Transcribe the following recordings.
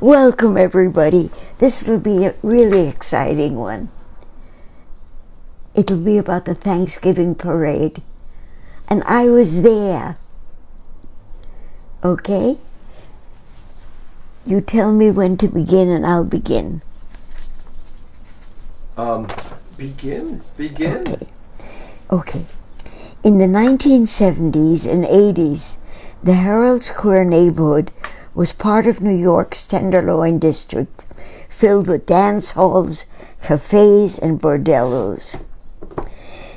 Welcome everybody. This will be a really exciting one. It'll be about the Thanksgiving parade. And I was there. Okay? You tell me when to begin and I'll begin. Begin. Okay. In the 1970s and 80s, the Herald Square neighborhood was part of New York's Tenderloin district, filled with dance halls, cafes, and bordellos.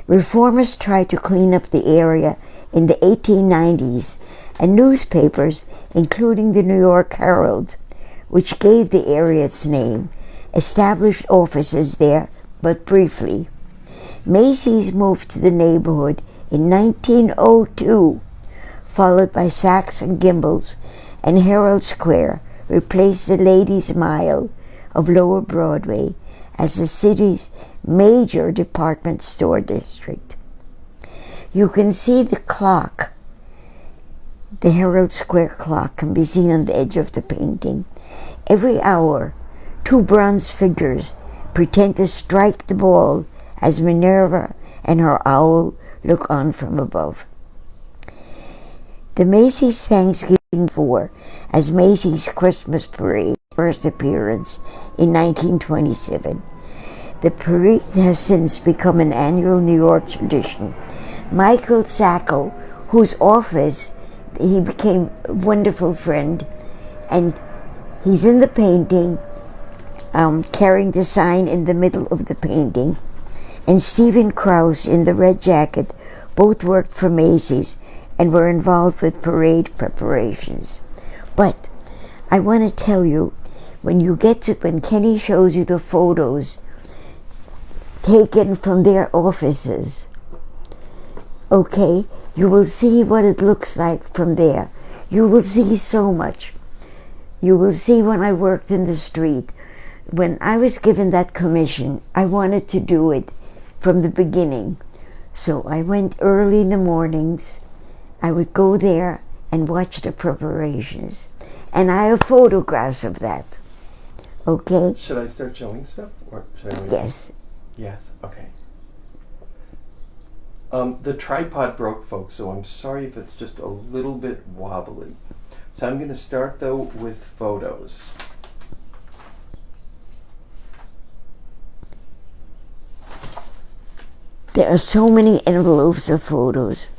Reformers tried to clean up the area in the 1890s, and newspapers, including the New York Herald, which gave the area its name, established offices there, but briefly. Macy's moved to the neighborhood in 1902, followed by Saks and Gimbel's, and Herald Square replaced the Ladies' Mile of Lower Broadway as the city's major department store district. You can see the clock. The Herald Square clock can be seen on the edge of the painting. Every hour, two bronze figures pretend to strike the ball as Minerva and her owl look on from above. The Macy's Thanksgiving Tour as Macy's Christmas Parade first appearance in 1927. The parade has since become an annual New York tradition. Michael Sacco, whose office he became a wonderful friend, and he's in the painting, carrying the sign in the middle of the painting, and Stephen Krause in the red jacket, both worked for Macy's and were involved with parade preparations. But I want to tell you, when Kenny shows you the photos taken from their offices, okay, you will see what it looks like from there. You will see so much. You will see when I worked in the street. When I was given that commission, I wanted to do it from the beginning. So I went early in the mornings. I would go there and watch the preparations. And I have photographs of that. Okay? Should I start showing stuff? Or should I wait? Yes. Yes, okay. The tripod broke, folks, so I'm sorry if it's just a little bit wobbly. So I'm going to start, though, with photos. There are so many envelopes of photos.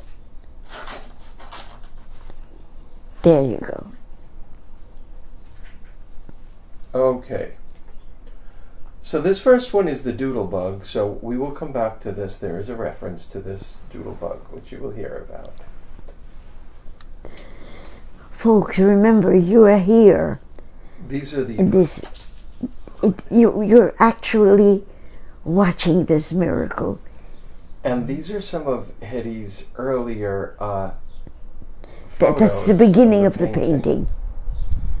There you go. Okay. So this first one is the doodle bug, so we will come back to this. There is a reference to this doodle bug, which you will hear about. Folks, remember, you are here. These are the... You're actually watching this miracle. And these are some of Hedy's earlier photos. That's the beginning of the painting.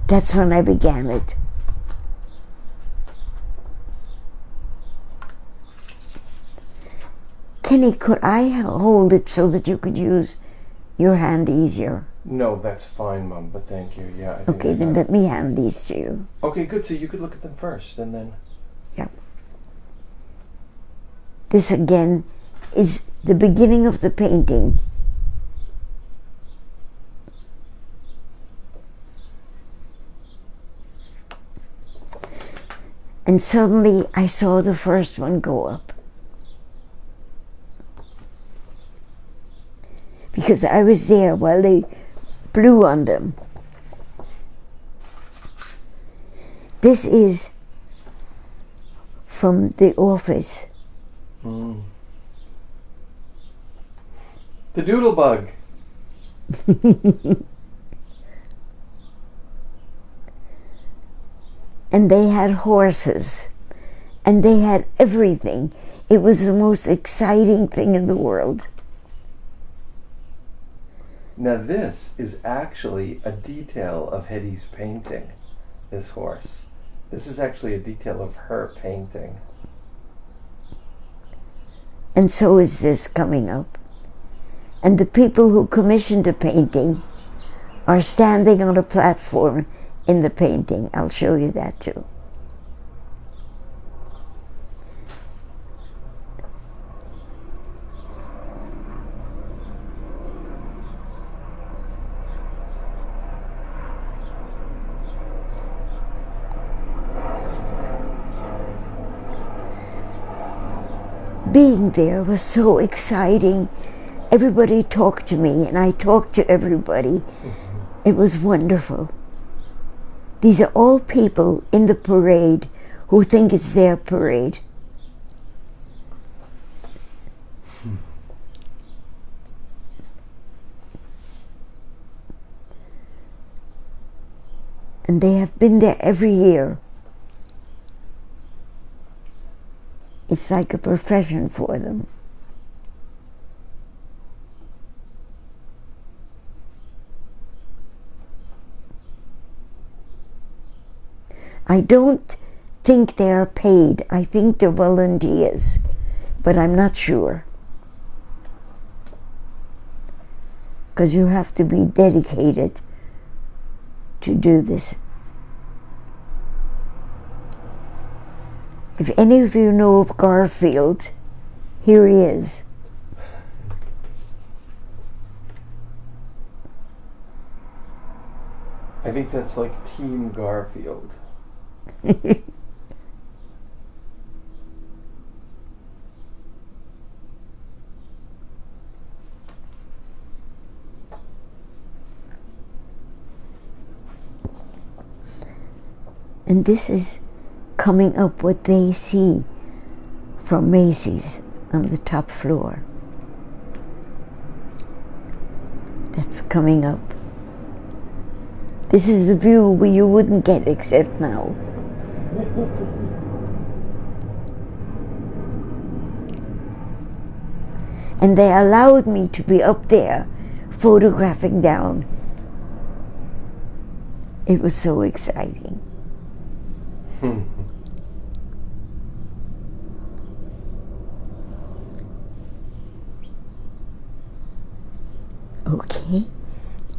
That's when I began it. Kenny, could I hold it so that you could use your hand easier? No, that's fine, Mom, but thank you. Yeah. I think okay, then let me hand these to you. Okay, good. So you could look at them first, and then... Yeah. This, again, is the beginning of the painting. And suddenly I saw the first one go up. Because I was there while they blew on them. This is from the office. The doodle bug. And they had horses. And they had everything. It was the most exciting thing in the world. Now this is actually a detail of Hedy's painting, this horse. This is actually a detail of her painting. And so is this coming up. And the people who commissioned the painting are standing on a platform in the painting. I'll show you that too. Being there was so exciting. Everybody talked to me and I talked to everybody. It was wonderful. These are all people in the parade who think it's their parade. And they have been there every year. It's like a profession for them. I don't think they are paid. I think they're volunteers, but I'm not sure. Because you have to be dedicated to do this. If any of you know of Garfield, here he is. I think that's like Team Garfield. And this is coming up what they see from Macy's on the top floor. That's coming up. This is the view you wouldn't get except now. And they allowed me to be up there photographing down. It was so exciting. Okay.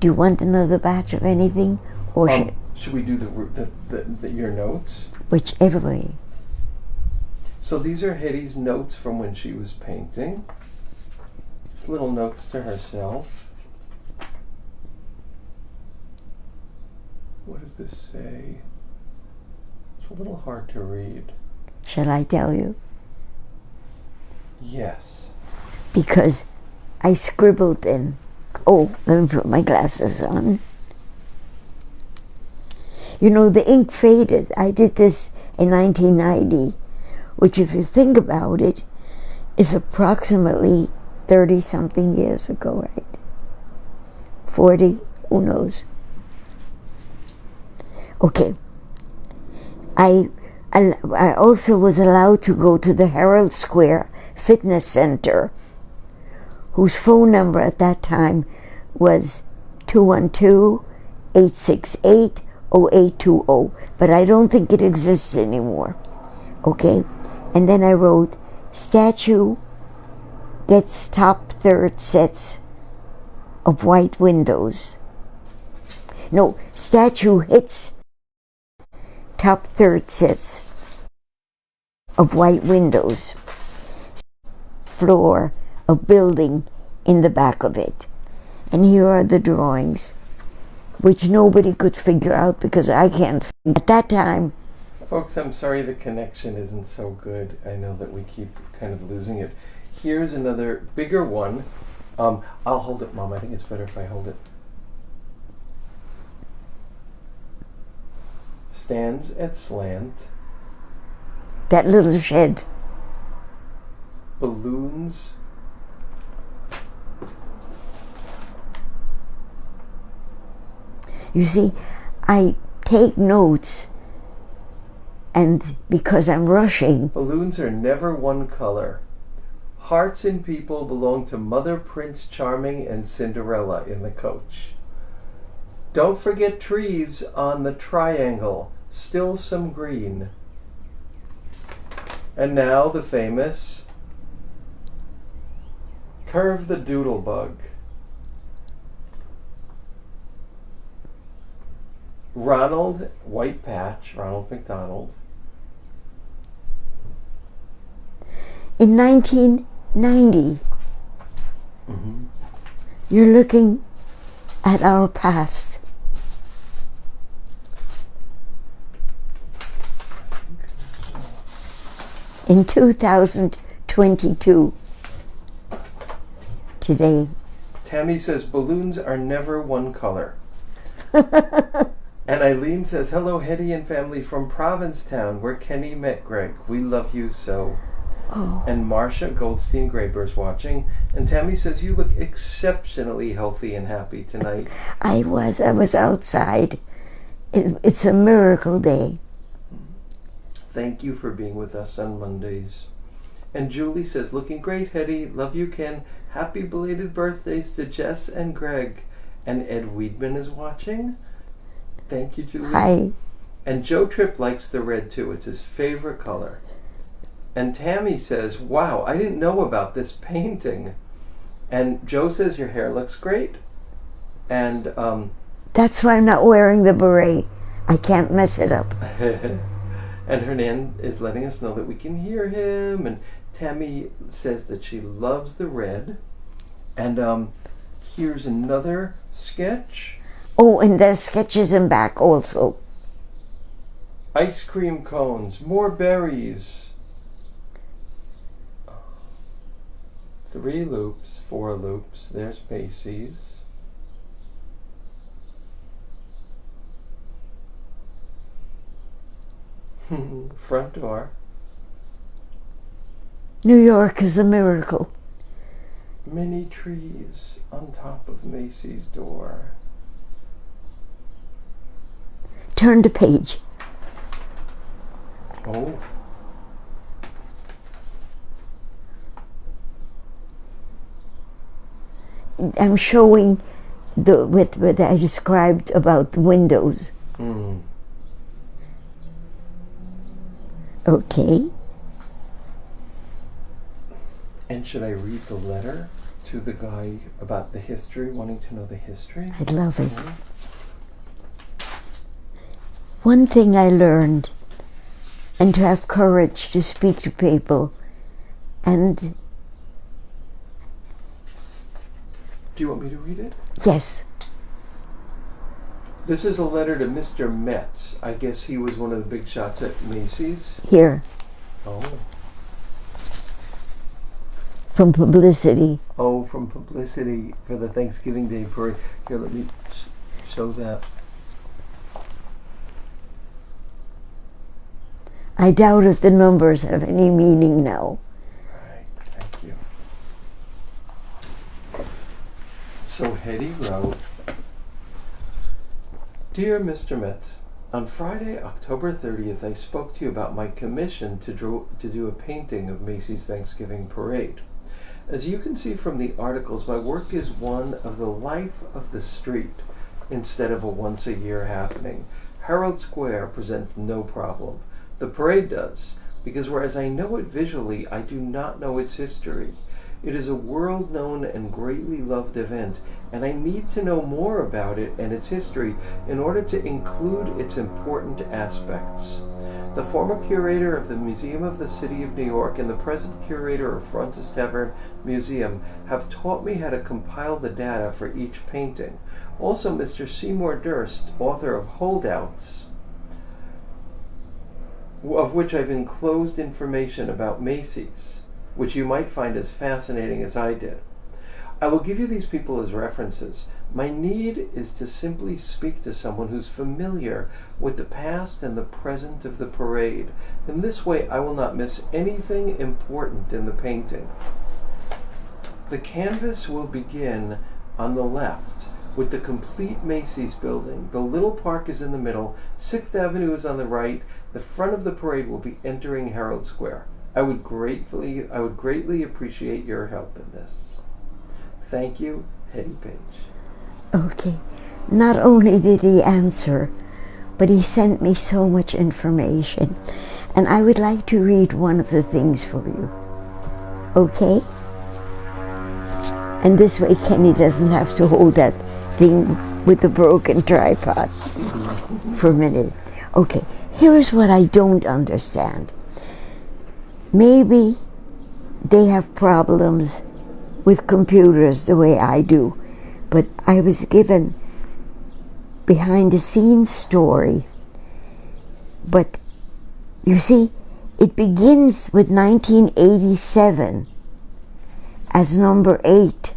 Do you want another batch of anything, or should we do your notes? Whichever way. So these are Hedy's notes from when she was painting. Just little notes to herself. What does this say? It's a little hard to read. Shall I tell you? Yes. Because I scribbled in. Oh, let me put my glasses on. You know, the ink faded. I did this in 1990, which, if you think about it, is approximately 30-something years ago, right? 40? Who knows? Okay. I also was allowed to go to the Herald Square Fitness Center, whose phone number at that time was 212-868-0820, but I don't think it exists anymore. Okay? And then I wrote, statue gets top third sets of white windows. No, statue hits top third sets of white windows. Floor of building in the back of it. And here are the drawings, which nobody could figure out because I can't. At that time, folks, I'm sorry the connection isn't so good. I know that we keep kind of losing it. Here's another bigger one. I'll hold it, Mom. I think it's better if I hold it. Stands at slant. that little shed. Balloons. You see, I take notes, and because I'm rushing. Balloons are never one color. Hearts in people belong to Mother, Prince Charming, and Cinderella in the coach. Don't forget trees on the triangle, still some green. And now the famous Curve the Doodlebug. Ronald, white patch, Ronald McDonald. In 1990, Mm-hmm. you're looking at our past. In 2022, today. Tammy says balloons are never one color. And Eileen says, hello, Hedy and family from Provincetown, where Kenny met Greg. We love you so. Oh, And Marcia Goldstein Graber's watching. And Tammy says, you look exceptionally healthy and happy tonight. I was outside. It's a miracle day. Thank you for being with us on Mondays. And Julie says, looking great, Hedy. Love you, Ken. Happy belated birthdays to Jess and Greg. And Ed Weedman is watching. Thank you, Julie. Hi. And Joe Tripp likes the red too. It's his favorite color. And Tammy says, wow, I didn't know about this painting. And Joe says, your hair looks great. And That's why I'm not wearing the beret. I can't mess it up. and Hernan is letting us know that we can hear him. And Tammy says that she loves the red. And here's another sketch. Oh, and there's sketches in back also. Ice cream cones, more berries. 3 loops, 4 loops. There's Macy's. Front door. New York is a miracle. Many trees on top of Macy's door. Turn the page. Oh. I'm showing what I described about the windows. Mm. Okay. And should I read the letter to the guy about the history, wanting to know the history? I'd love it. One thing I learned, and to have courage to speak to people, and Do you want me to read it? yes, This is a letter to Mr. Metz. I guess he was one of the big shots at Macy's. here, Oh. from publicity. Oh, from publicity for the Thanksgiving Day parade. Here, let me show that. I doubt if the numbers have any meaning now. Alright, thank you. So Hedy wrote, Dear Mr. Metz, on Friday, October 30th, I spoke to you about my commission to do a painting of Macy's Thanksgiving Parade. As you can see from the articles, my work is one of the life of the street instead of a once-a-year happening. Herald Square presents no problem. The parade does, because whereas I know it visually, I do not know its history. It is a world-known and greatly loved event, and I need to know more about it and its history in order to include its important aspects. The former curator of the Museum of the City of New York and the present curator of Frontis Tavern Museum have taught me how to compile the data for each painting. Also, Mr. Seymour Durst, author of Holdouts, of which I've enclosed information about Macy's, which you might find as fascinating as I did. I will give you these people as references. My need is to simply speak to someone who's familiar with the past and the present of the parade. In this way, I will not miss anything important in the painting. The canvas will begin on the left with the complete Macy's building. The little park is in the middle, 6th Avenue is on the right. The front of the parade will be entering Herald Square. I would greatly appreciate your help in this. Thank you, Hedy Page. Okay. Not only did he answer, but he sent me so much information. And I would like to read one of the things for you. Okay? And this way Kenny doesn't have to hold that thing with the broken tripod for a minute. Okay, here's what I don't understand. Maybe they have problems with computers the way I do, but I was given behind the scenes story. But you see, it begins with 1987 as number 8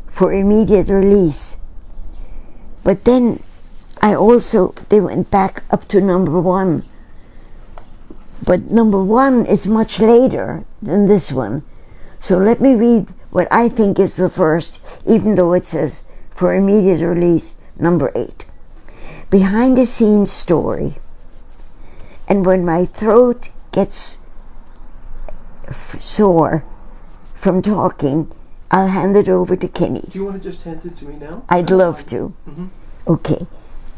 for immediate release. But then they went back up to number 1. But number 1 is much later than this one. So let me read what I think is the first, even though it says for immediate release, number 8. Behind the scenes story. And when my throat gets sore from talking, I'll hand it over to Kenny. Do you want to just hand it to me now? I'd love to. Okay.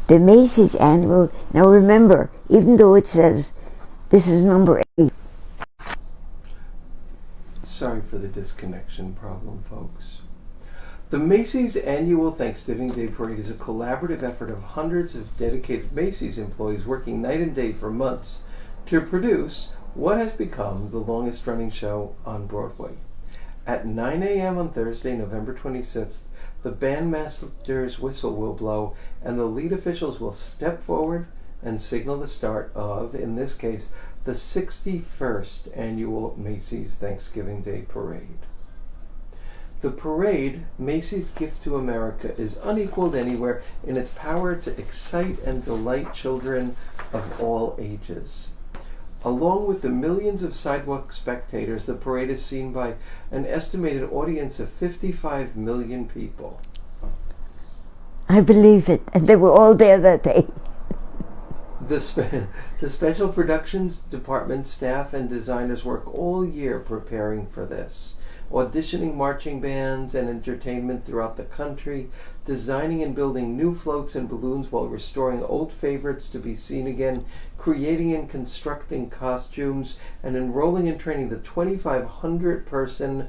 The Macy's annual. Now remember, even though it says this is number 8. Sorry for the disconnection problem, folks. The Macy's Annual Thanksgiving Day Parade is a collaborative effort of hundreds of dedicated Macy's employees working night and day for months to produce what has become the longest running show on Broadway. At 9 a.m. on Thursday, November 26th, the bandmaster's whistle will blow and the lead officials will step forward and signal the start of, in this case, the 61st Annual Macy's Thanksgiving Day Parade. The parade, Macy's Gift to America, is unequaled anywhere in its power to excite and delight children of all ages. Along with the millions of sidewalk spectators, the parade is seen by an estimated audience of 55 million people. I believe it, and they were all there that day. The special productions department staff and designers work all year preparing for this, auditioning marching bands and entertainment throughout the country, designing and building new floats and balloons while restoring old favorites to be seen again, creating and constructing costumes, and enrolling and training the 2,500-person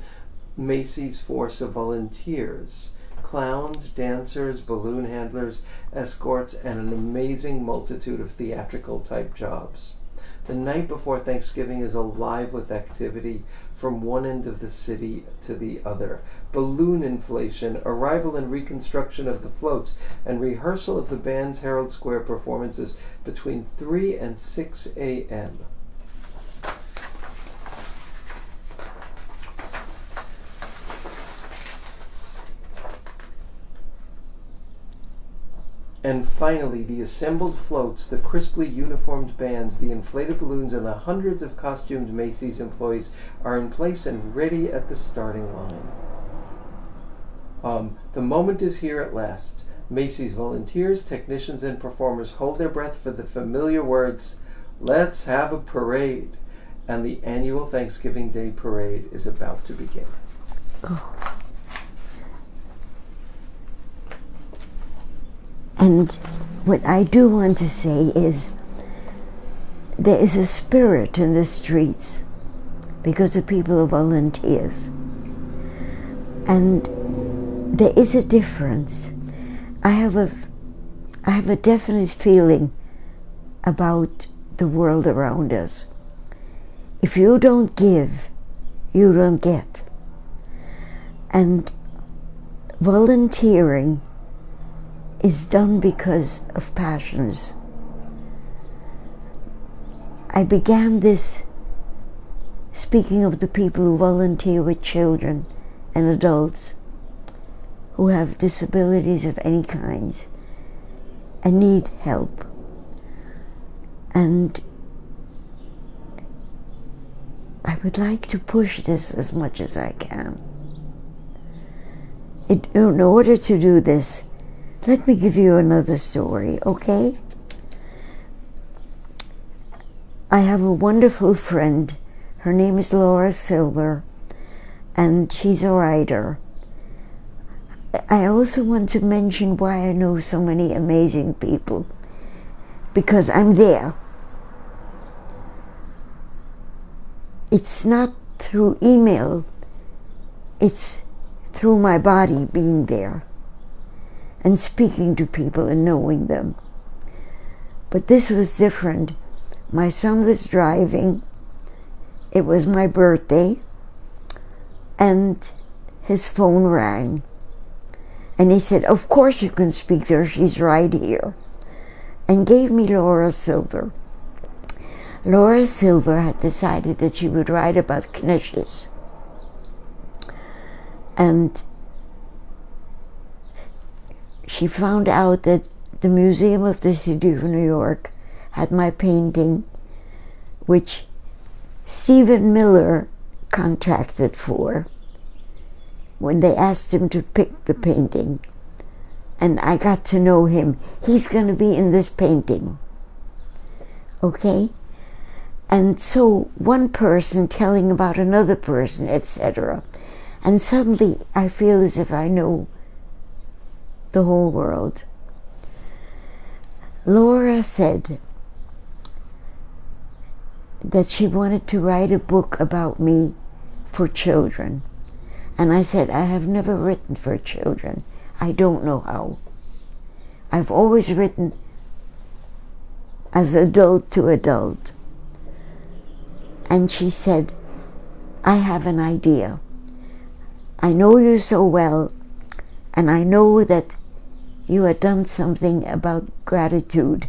Macy's force of volunteers. Clowns, dancers, balloon handlers, escorts, and an amazing multitude of theatrical-type jobs. The night before Thanksgiving is alive with activity from one end of the city to the other. Balloon inflation, arrival and reconstruction of the floats, and rehearsal of the band's Herald Square performances between 3 and 6 a.m. And finally, the assembled floats, the crisply uniformed bands, the inflated balloons, and the hundreds of costumed Macy's employees are in place and ready at the starting line. The moment is here at last. Macy's volunteers, technicians, and performers hold their breath for the familiar words, "Let's have a parade." And the annual Thanksgiving Day Parade is about to begin. Oh. And what I do want to say is there is a spirit in the streets because the people are volunteers. And there is a difference. I have a definite feeling about the world around us. If you don't give, you don't get. And volunteering is done because of passions. I began this speaking of the people who volunteer with children and adults who have disabilities of any kinds and need help. And I would like to push this as much as I can. In order to do this, let me give you another story, okay? I have a wonderful friend. Her name is Laura Silver, and she's a writer. I also want to mention why I know so many amazing people, because I'm there. It's not through email, it's through my body being there. and speaking to people and knowing them. But this was different. My son was driving. It was my birthday, and his phone rang. And he said, "Of course you can speak to her, she's right here," and gave me Laura Silver. Laura Silver had decided that she would write about knishes. And she found out that the Museum of the City of New York had my painting, which Stephen Miller contracted for when they asked him to pick the painting. And I got to know him. He's going to be in this painting. Okay? And so one person telling about another person, etc. And suddenly I feel as if I know the whole world. Laura said that she wanted to write a book about me for children. And I said, I have never written for children. I don't know how. I've always written as adult to adult. And she said, I have an idea. I know you so well, and I know that you had done something about gratitude.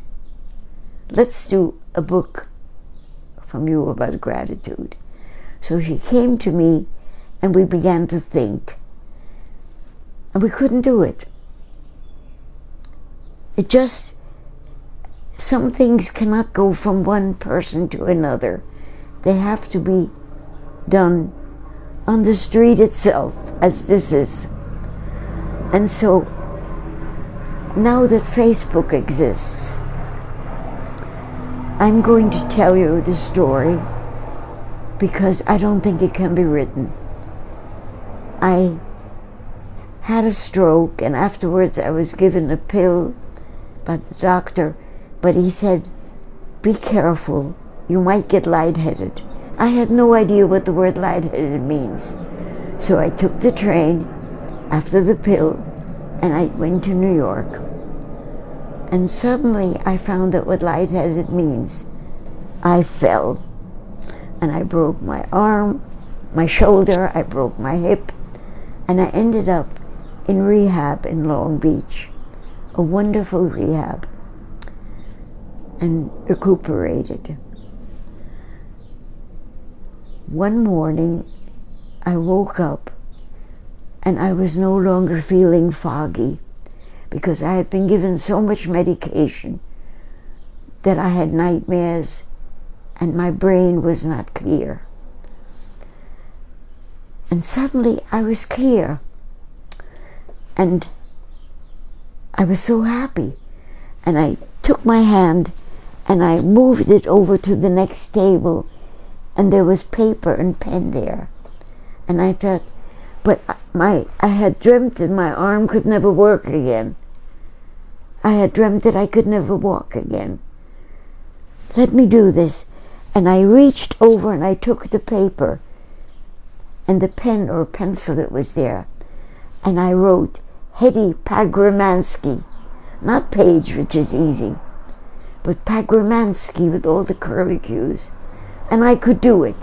Let's do a book from you about gratitude. So she came to me, and we began to think. And we couldn't do it. It just, some things cannot go from one person to another. They have to be done on the street itself, as this is. And so, now that Facebook exists, I'm going to tell you the story because I don't think it can be written. I had a stroke, and afterwards I was given a pill by the doctor, but he said, be careful, you might get lightheaded. I had no idea what the word lightheaded means. So I took the train after the pill, and I went to New York. And suddenly I found out what lightheaded means. I fell, and I broke my arm, my shoulder, I broke my hip, and I ended up in rehab in Long Beach, a wonderful rehab, and recuperated. One morning, I woke up and I was no longer feeling foggy because I had been given so much medication that I had nightmares and my brain was not clear. And suddenly I was clear and I was so happy. And I took my hand and I moved it over to the next table, and there was paper and pen there. And I thought, but I had dreamt that my arm could never work again. I had dreamt that I could never walk again. Let me do this. And I reached over and I took the paper and the pen or pencil that was there, and I wrote Hedy Pagramansky, not Page, which is easy, but Pagramansky with all the curly Q's. And I could do it.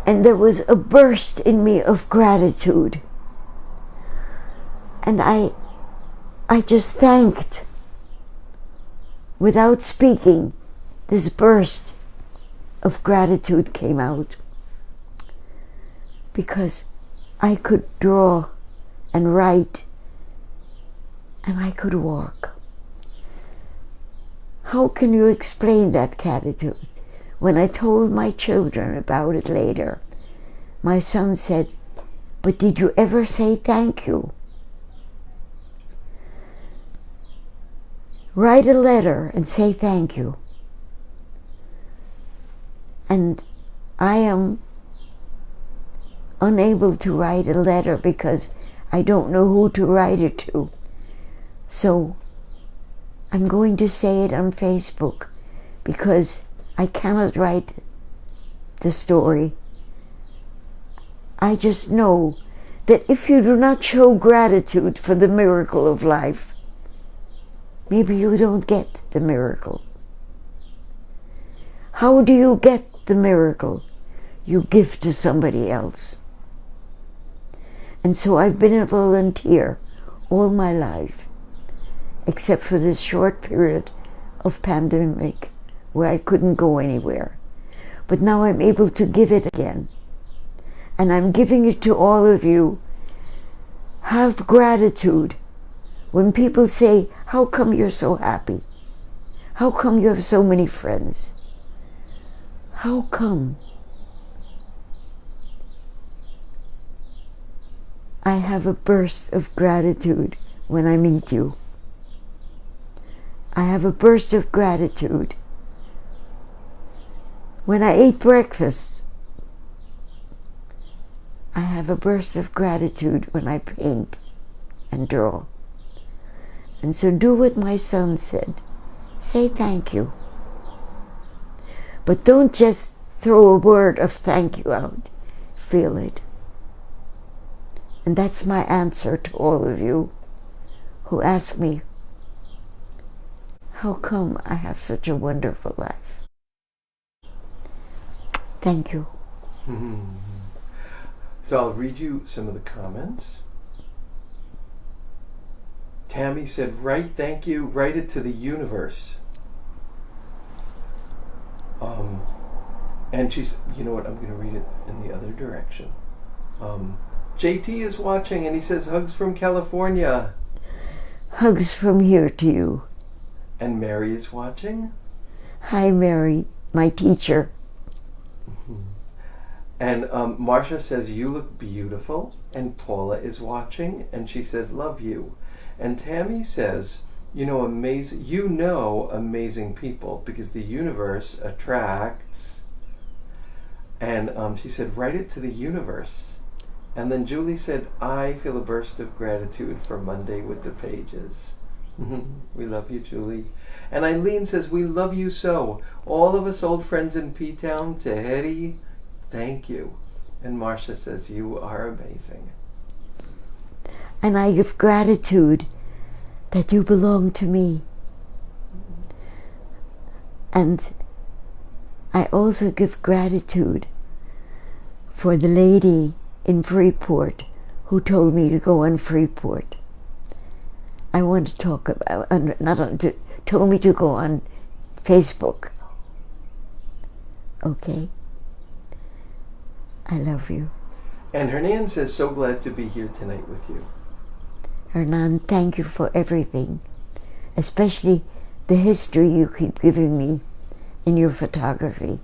And there was a burst in me of gratitude. And I just thanked, without speaking. This burst of gratitude came out because I could draw and write and I could walk. How can you explain that gratitude? When I told my children about it later, my son said, but did you ever say thank you? Write a letter and say thank you. And I am unable to write a letter because I don't know who to write it to. So I'm going to say it on Facebook because I cannot write the story. I just know that if you do not show gratitude for the miracle of life, maybe you don't get the miracle. How do you get the miracle? You give to somebody else. And so I've been a volunteer all my life, except for this short period of pandemic where I couldn't go anywhere. But now I'm able to give it again. And I'm giving it to all of you. Have gratitude. When people say, how come you're so happy? How come you have so many friends? How come? I have a burst of gratitude when I meet you. I have a burst of gratitude when I ate breakfast. I have a burst of gratitude when I paint and draw. And so do what my son said. Say thank you. But don't just throw a word of thank you out. Feel it. And that's my answer to all of you who ask me, how come I have such a wonderful life? Thank you. So I'll read you some of the comments. Tammy said, write thank you, write it to the universe. And she's, you know what, I'm going to read it in the other direction. JT is watching and he says, hugs from California. Hugs from here to you. And Mary is watching. Hi, Mary, my teacher. And Marcia says, you look beautiful. And Paula is watching and she says, love you. And Tammy says, amazing people because the universe attracts. And she said, write it to the universe. And then Julie said, I feel a burst of gratitude for Monday with the Pages. We love you, Julie. And Eileen says, we love you so. All of us old friends in P-Town, to Hedy, thank you. And Marcia says, you are amazing. And I give gratitude that you belong to me. And I also give gratitude for the lady in Freeport who told me to go on Freeport. I want to talk about, told me to go on Facebook. Okay? I love you. And Hernan says, so glad to be here tonight with you. Hernan, thank you for everything, especially the history you keep giving me in your photography.